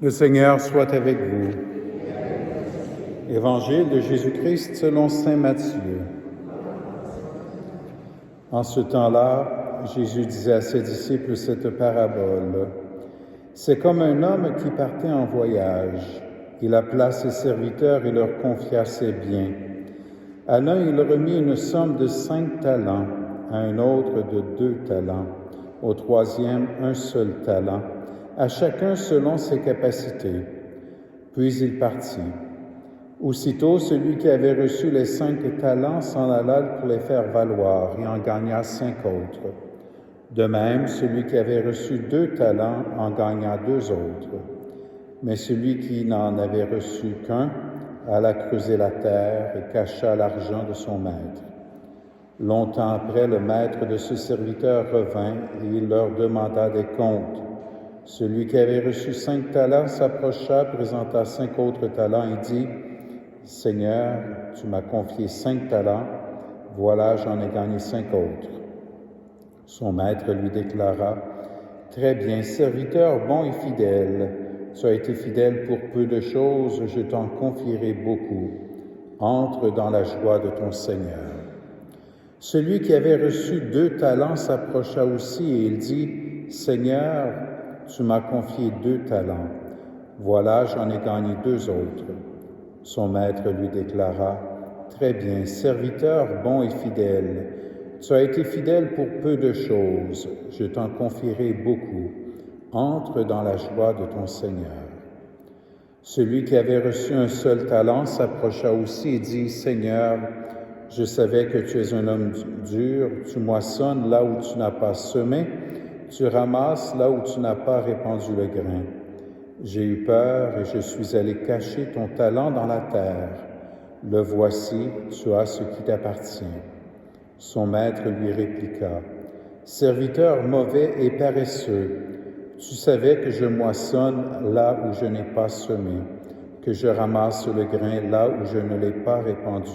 Le Seigneur soit avec vous. Évangile de Jésus-Christ selon saint Matthieu. En ce temps-là, Jésus disait à ses disciples cette parabole. C'est comme un homme qui partait en voyage. Il appela ses serviteurs et leur confia ses biens. À l'un, il remit une somme de 5 talents, à un autre de 2 talents, au troisième un seul talent, à chacun selon ses capacités. Puis il partit. Aussitôt, celui qui avait reçu les 5 talents s'en alla pour les faire valoir et en gagna 5 autres. De même, celui qui avait reçu 2 talents en gagna 2 autres. Mais celui qui n'en avait reçu qu'un alla creuser la terre et cacha l'argent de son maître. Longtemps après, le maître de ce serviteur revint et il leur demanda des comptes. Celui qui avait reçu 5 talents s'approcha, présenta 5 autres talents et dit « Seigneur, tu m'as confié 5 talents, voilà, j'en ai gagné 5 autres. » Son maître lui déclara « Très bien, serviteur bon et fidèle, tu as été fidèle pour peu de choses, je t'en confierai beaucoup. Entre dans la joie de ton Seigneur. » Celui qui avait reçu 2 talents s'approcha aussi et il dit « Seigneur, tu m'as confié 2 talents. Voilà, j'en ai gagné 2 autres. » Son maître lui déclara « Très bien, serviteur bon et fidèle, tu as été fidèle pour peu de choses, je t'en confierai beaucoup. Entre dans la joie de ton Seigneur. » Celui qui avait reçu un seul talent s'approcha aussi et dit « Seigneur, je savais que tu es un homme dur, tu moissonnes là où tu n'as pas semé, tu ramasses là où tu n'as pas répandu le grain. J'ai eu peur et je suis allé cacher ton talent dans la terre. Le voici, tu as ce qui t'appartient. » Son maître lui répliqua « Serviteur mauvais et paresseux, tu savais que je moissonne là où je n'ai pas semé, que je ramasse le grain là où je ne l'ai pas répandu.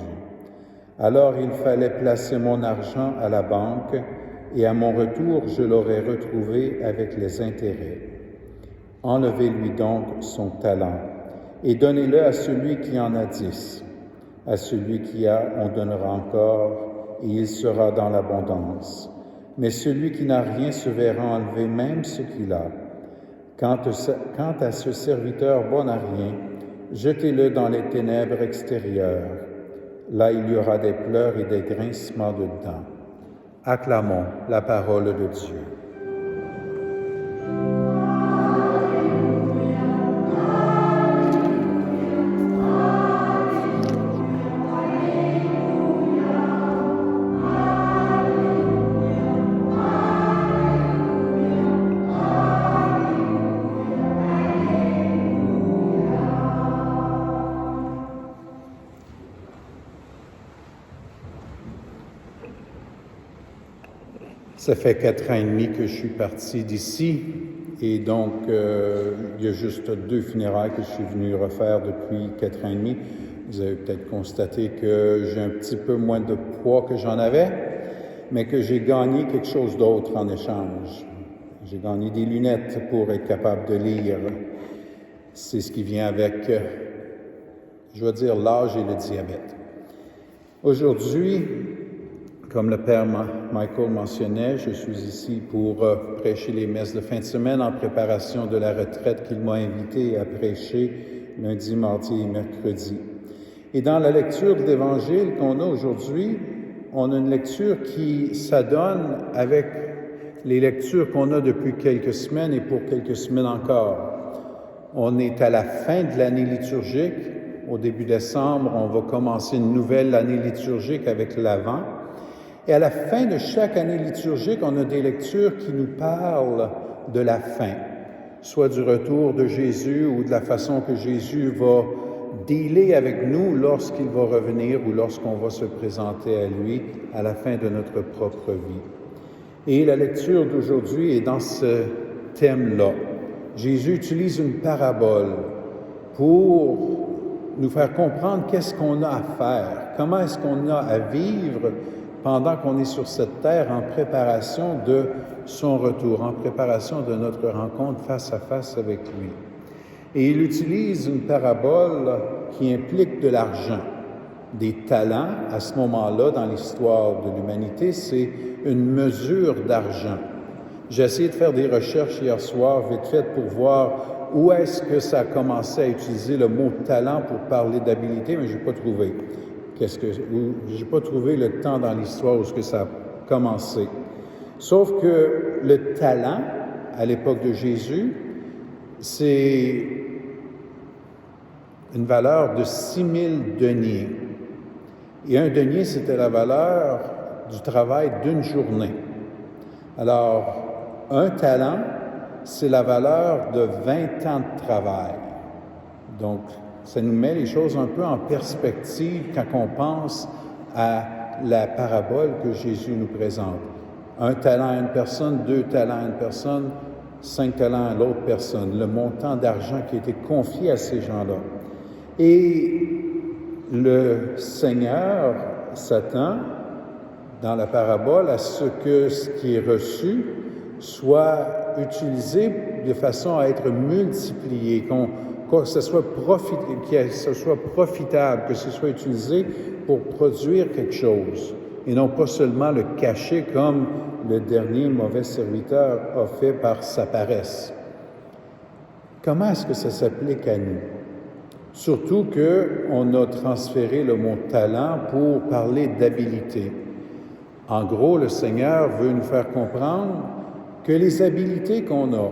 Alors il fallait placer mon argent à la banque, et à mon retour je l'aurais retrouvé avec les intérêts. Enlevez-lui donc son talent, et donnez-le à celui qui en a 10. À celui qui a, on donnera encore, et il sera dans l'abondance. Mais celui qui n'a rien se verra enlever même ce qu'il a. Quant à ce serviteur bon à rien, jetez-le dans les ténèbres extérieures. Là, il y aura des pleurs et des grincements de dents. Acclamons la parole de Dieu. Ça fait 4 ans et demi que je suis parti d'ici et donc il y a juste 2 funérailles que je suis venu refaire depuis 4 ans et demi. Vous avez peut-être constaté que j'ai un petit peu moins de poids que j'en avais, mais que j'ai gagné quelque chose d'autre en échange. J'ai gagné des lunettes pour être capable de lire. C'est ce qui vient avec, je vais dire, l'âge et le diabète. Aujourd'hui, comme le Père Michael mentionnait, je suis ici pour prêcher les messes de fin de semaine en préparation de la retraite qu'il m'a invité à prêcher lundi, mardi et mercredi. Et dans la lecture de l'Évangile qu'on a aujourd'hui, on a une lecture qui s'adonne avec les lectures qu'on a depuis quelques semaines et pour quelques semaines encore. On est à la fin de l'année liturgique. Au début décembre, on va commencer une nouvelle année liturgique avec l'Avent. Et à la fin de chaque année liturgique, on a des lectures qui nous parlent de la fin, soit du retour de Jésus ou de la façon que Jésus va dealer avec nous lorsqu'il va revenir ou lorsqu'on va se présenter à lui à la fin de notre propre vie. Et la lecture d'aujourd'hui est dans ce thème-là. Jésus utilise une parabole pour nous faire comprendre qu'est-ce qu'on a à faire, comment est-ce qu'on a à vivre pendant qu'on est sur cette terre en préparation de son retour, en préparation de notre rencontre face à face avec lui. Et il utilise une parabole qui implique de l'argent, des talents. À ce moment-là, dans l'histoire de l'humanité, c'est une mesure d'argent. J'ai essayé de faire des recherches hier soir, vite fait, pour voir où est-ce que ça a commencé à utiliser le mot talent pour parler d'habileté, mais je n'ai pas trouvé. J'ai pas trouvé le temps dans l'histoire où est-ce que ça a commencé. Sauf que le talent, à l'époque de Jésus, c'est une valeur de 6000 deniers. Et un denier, c'était la valeur du travail d'une journée. Alors, un talent, c'est la valeur de 20 ans de travail. Donc, ça nous met les choses un peu en perspective quand on pense à la parabole que Jésus nous présente. Un talent à une personne, 2 talents à une personne, 5 talents à l'autre personne. Le montant d'argent qui a été confié à ces gens-là. Et le Seigneur s'attend, dans la parabole, à ce que ce qui est reçu soit utilisé de façon à être multiplié, que ce soit profitable, que ce soit utilisé pour produire quelque chose, et non pas seulement le cacher comme le dernier mauvais serviteur a fait par sa paresse. Comment est-ce que ça s'applique à nous? Surtout qu'on a transféré le mot talent pour parler d'habilité. En gros, le Seigneur veut nous faire comprendre que les habiletés qu'on a,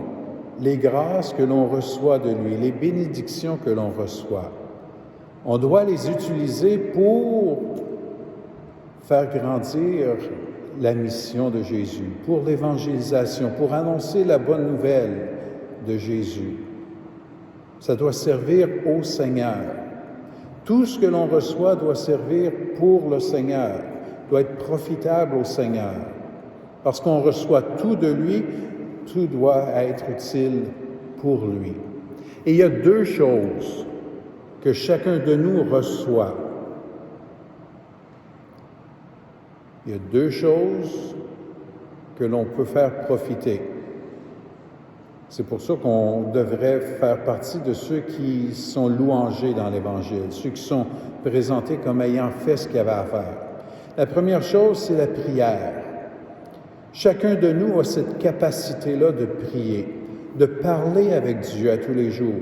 les grâces que l'on reçoit de lui, les bénédictions que l'on reçoit, on doit les utiliser pour faire grandir la mission de Jésus, pour l'évangélisation, pour annoncer la bonne nouvelle de Jésus. Ça doit servir au Seigneur. Tout ce que l'on reçoit doit servir pour le Seigneur, doit être profitable au Seigneur. Parce qu'on reçoit tout de lui, tout doit être utile pour lui. Et il y a 2 choses que chacun de nous reçoit. Il y a 2 choses que l'on peut faire profiter. C'est pour ça qu'on devrait faire partie de ceux qui sont louangés dans l'Évangile, ceux qui sont présentés comme ayant fait ce qu'il y avait à faire. La première chose, c'est la prière. Chacun de nous a cette capacité-là de prier, de parler avec Dieu à tous les jours.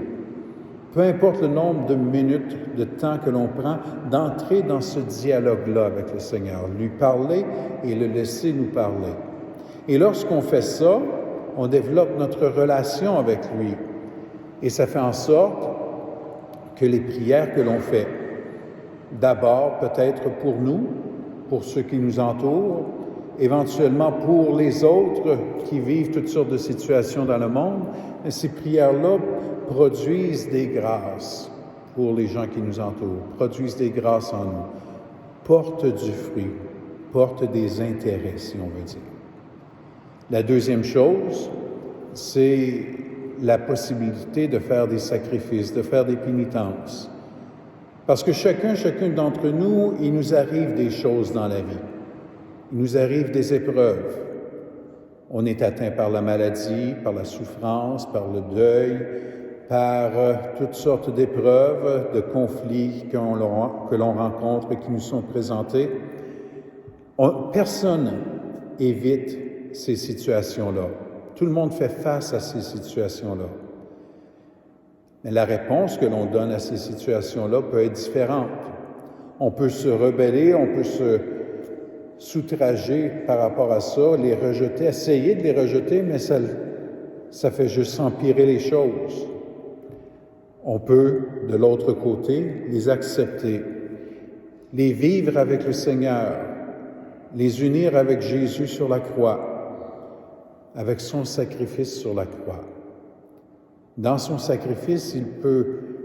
Peu importe le nombre de minutes, de temps que l'on prend, d'entrer dans ce dialogue-là avec le Seigneur, lui parler et le laisser nous parler. Et lorsqu'on fait ça, on développe notre relation avec lui. Et ça fait en sorte que les prières que l'on fait, d'abord peut-être pour nous, pour ceux qui nous entourent, éventuellement pour les autres qui vivent toutes sortes de situations dans le monde, mais ces prières-là produisent des grâces pour les gens qui nous entourent, produisent des grâces en nous, portent du fruit, portent des intérêts, si on veut dire. La deuxième chose, c'est la possibilité de faire des sacrifices, de faire des pénitences. Parce que chacun d'entre nous, il nous arrive des choses dans la vie. Il nous arrive des épreuves. On est atteint par la maladie, par la souffrance, par le deuil, par toutes sortes d'épreuves, de conflits que l'on rencontre et qui nous sont présentés. Personne évite ces situations-là. Tout le monde fait face à ces situations-là. Mais la réponse que l'on donne à ces situations-là peut être différente. On peut se rebeller, on peut se s'outrager par rapport à ça, les rejeter, essayer de les rejeter, mais ça fait juste empirer les choses. On peut, de l'autre côté, les accepter, les vivre avec le Seigneur, les unir avec Jésus sur la croix, avec son sacrifice sur la croix. Dans son sacrifice,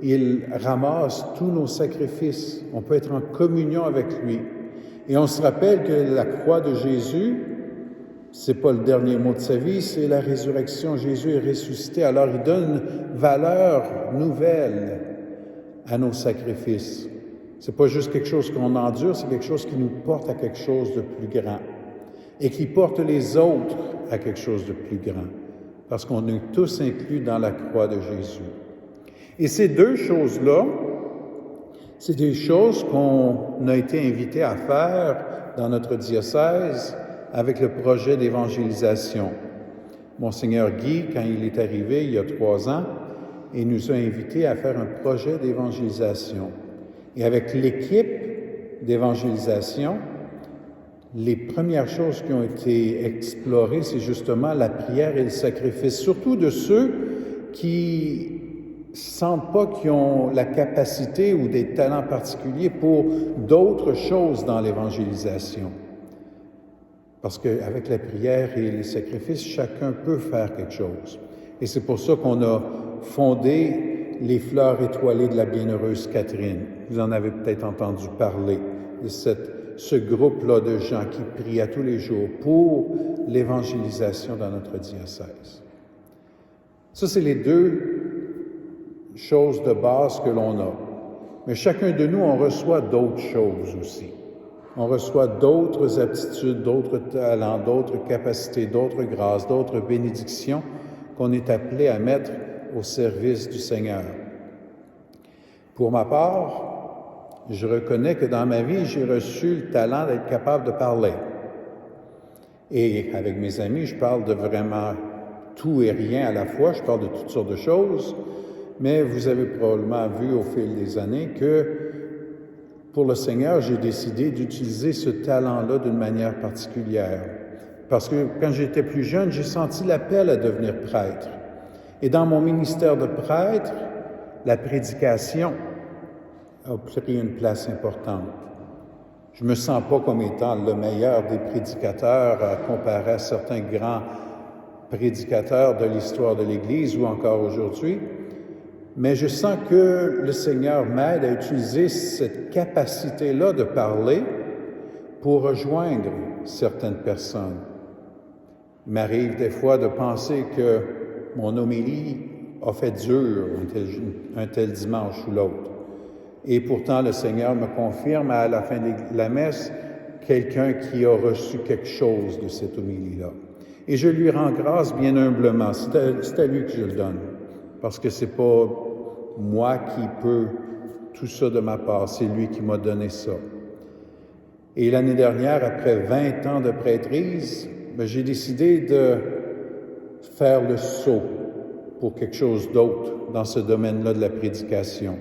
il ramasse tous nos sacrifices. On peut être en communion avec lui. Et on se rappelle que la croix de Jésus, c'est pas le dernier mot de sa vie, c'est la résurrection. Jésus est ressuscité. Alors, il donne valeur nouvelle à nos sacrifices. C'est pas juste quelque chose qu'on endure, c'est quelque chose qui nous porte à quelque chose de plus grand. Et qui porte les autres à quelque chose de plus grand. Parce qu'on est tous inclus dans la croix de Jésus. Et ces deux choses-là, c'est des choses qu'on a été invité à faire dans notre diocèse avec le projet d'évangélisation. Monseigneur Guy, quand il est arrivé il y a 3 ans, il nous a invités à faire un projet d'évangélisation. Et avec l'équipe d'évangélisation, les premières choses qui ont été explorées, c'est justement la prière et le sacrifice, surtout de ceux qui sentent pas qu'ils ont la capacité ou des talents particuliers pour d'autres choses dans l'évangélisation. Parce qu'avec la prière et les sacrifices, chacun peut faire quelque chose. Et c'est pour ça qu'on a fondé les Fleurs étoilées de la Bienheureuse Catherine. Vous en avez peut-être entendu parler de ce groupe-là de gens qui prient à tous les jours pour l'évangélisation dans notre diocèse. Ça, c'est les deux choses de base que l'on a. Mais chacun de nous, on reçoit d'autres choses aussi. On reçoit d'autres aptitudes, d'autres talents, d'autres capacités, d'autres grâces, d'autres bénédictions qu'on est appelé à mettre au service du Seigneur. Pour ma part, je reconnais que dans ma vie, j'ai reçu le talent d'être capable de parler. Et avec mes amis, je parle de vraiment tout et rien à la fois, je parle de toutes sortes de choses, mais vous avez probablement vu au fil des années que pour le Seigneur, j'ai décidé d'utiliser ce talent-là d'une manière particulière. Parce que quand j'étais plus jeune, j'ai senti l'appel à devenir prêtre. Et dans mon ministère de prêtre, la prédication a pris une place importante. Je me sens pas comme étant le meilleur des prédicateurs comparé à certains grands prédicateurs de l'histoire de l'Église ou encore aujourd'hui, mais je sens que le Seigneur m'aide à utiliser cette capacité-là de parler pour rejoindre certaines personnes. Il m'arrive des fois de penser que mon homélie a fait dur un tel dimanche ou l'autre. Et pourtant, le Seigneur me confirme à la fin de la messe quelqu'un qui a reçu quelque chose de cette homélie-là. Et je lui rends grâce bien humblement. C'est à lui que je le donne. Parce que c'est pas moi qui peux tout ça de ma part, c'est lui qui m'a donné ça. Et l'année dernière, après 20 ans de prêtrise, j'ai décidé de faire le saut pour quelque chose d'autre dans ce domaine-là de la prédication.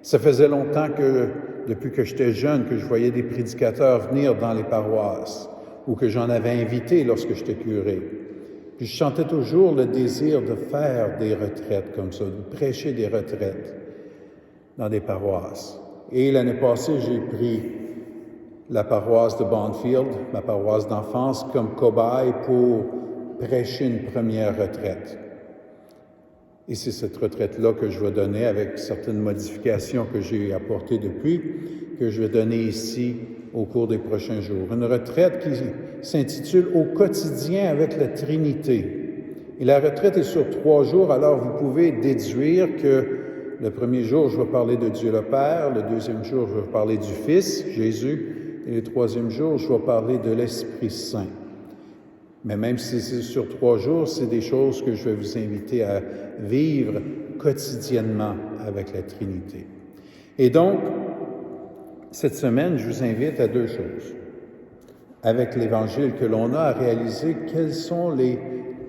Ça faisait longtemps que, depuis que j'étais jeune, que je voyais des prédicateurs venir dans les paroisses ou que j'en avais invité lorsque j'étais curé. Puis je sentais toujours le désir de faire des retraites comme ça, de prêcher des retraites dans des paroisses. Et l'année passée, j'ai pris la paroisse de Bondfield, ma paroisse d'enfance, comme cobaye pour prêcher une première retraite. Et c'est cette retraite-là que je vais donner avec certaines modifications que j'ai apportées depuis, que je vais donner ici au cours des prochains jours. Une retraite qui s'intitule « Au quotidien avec la Trinité ». Et la retraite est sur 3 jours, alors vous pouvez déduire que le premier jour, je vais parler de Dieu le Père, le deuxième jour, je vais parler du Fils, Jésus, et le troisième jour, je vais parler de l'Esprit Saint. Mais même si c'est sur 3 jours, c'est des choses que je vais vous inviter à vivre quotidiennement avec la Trinité. Et donc, cette semaine, je vous invite à 2 choses. Avec l'Évangile que l'on a, à réaliser quels sont les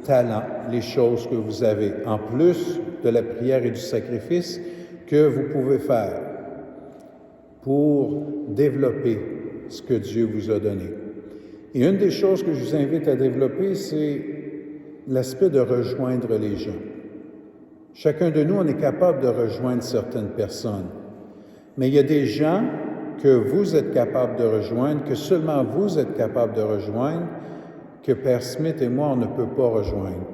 talents, les choses que vous avez, en plus de la prière et du sacrifice, que vous pouvez faire pour développer ce que Dieu vous a donné. Et une des choses que je vous invite à développer, c'est l'aspect de rejoindre les gens. Chacun de nous, on est capable de rejoindre certaines personnes. Mais il y a des gens que vous êtes capable de rejoindre, que seulement vous êtes capable de rejoindre, que Père Smith et moi, on ne peut pas rejoindre,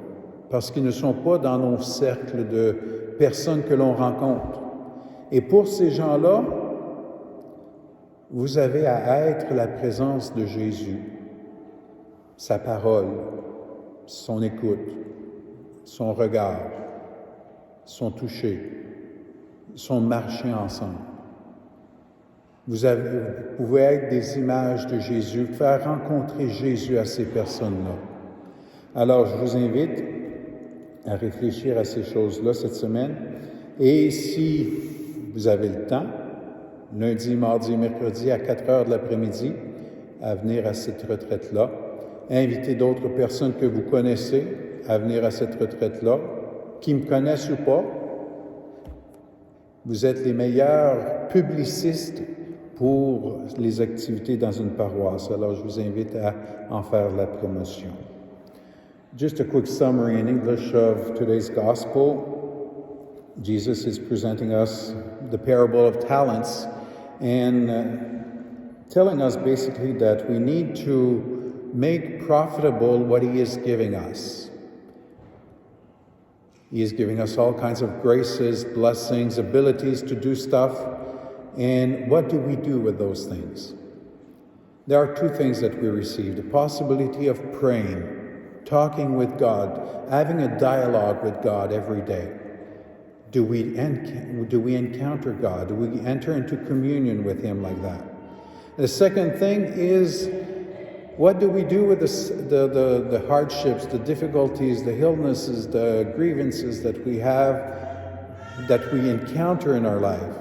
parce qu'ils ne sont pas dans nos cercles de personnes que l'on rencontre. Et pour ces gens-là, vous avez à être la présence de Jésus, sa parole, son écoute, son regard, son toucher, son marcher ensemble. Vous pouvez être des images de Jésus, faire rencontrer Jésus à ces personnes-là. Alors, je vous invite à réfléchir à ces choses-là cette semaine Et si vous avez le temps, lundi, mardi, mercredi à 4 heures de l'après-midi, à venir à cette retraite-là. Invitez d'autres personnes que vous connaissez à venir à cette retraite-là, qui me connaissent ou pas. Vous êtes les meilleurs publicistes pour les activités dans une paroisse. Alors, je vous invite à en faire la promotion. Just a quick summary in English of today's gospel. Jesus is presenting us the parable of talents and telling us basically that we need to make profitable what he is giving us. He is giving us all kinds of graces, blessings, abilities to do stuff. And what do we do with those things? There are two things that we receive: the possibility of praying, talking with God, having a dialogue with God every day. Do we encounter God? Do we enter into communion with him like that? The second thing is, what do we do with the hardships, the difficulties, the illnesses, the grievances that we have, that we encounter in our life?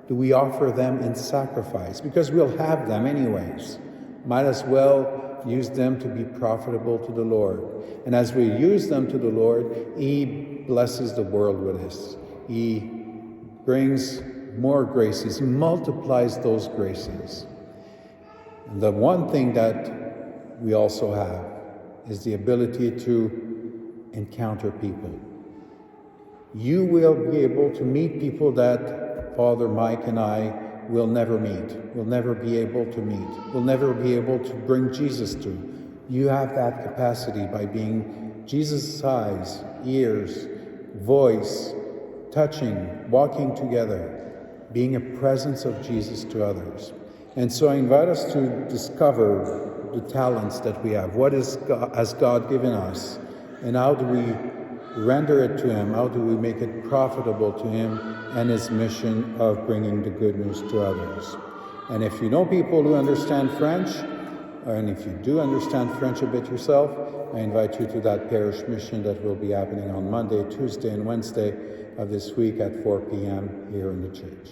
Do we offer them in sacrifice? Because we'll have them anyways. Might as well use them to be profitable to the Lord. And as we use them to the Lord, he blesses the world with us. He brings more graces. He multiplies those graces. And the one thing that we also have is the ability to encounter people. You will be able to meet people that Father Mike and I will never meet, will never be able to meet, will never be able to bring Jesus to. You have that capacity by being Jesus' eyes, ears, voice, touching, walking together, being a presence of Jesus to others. And so I invite us to discover the talents that we have. What has God given us? And how do we render it to him? How do we make it profitable to him and his mission of bringing the good news to others? And if you know people who understand French, and if you do understand French a bit yourself, I invite you to that parish mission that will be happening on Monday, Tuesday, and Wednesday of this week at 4 p.m. here in the church.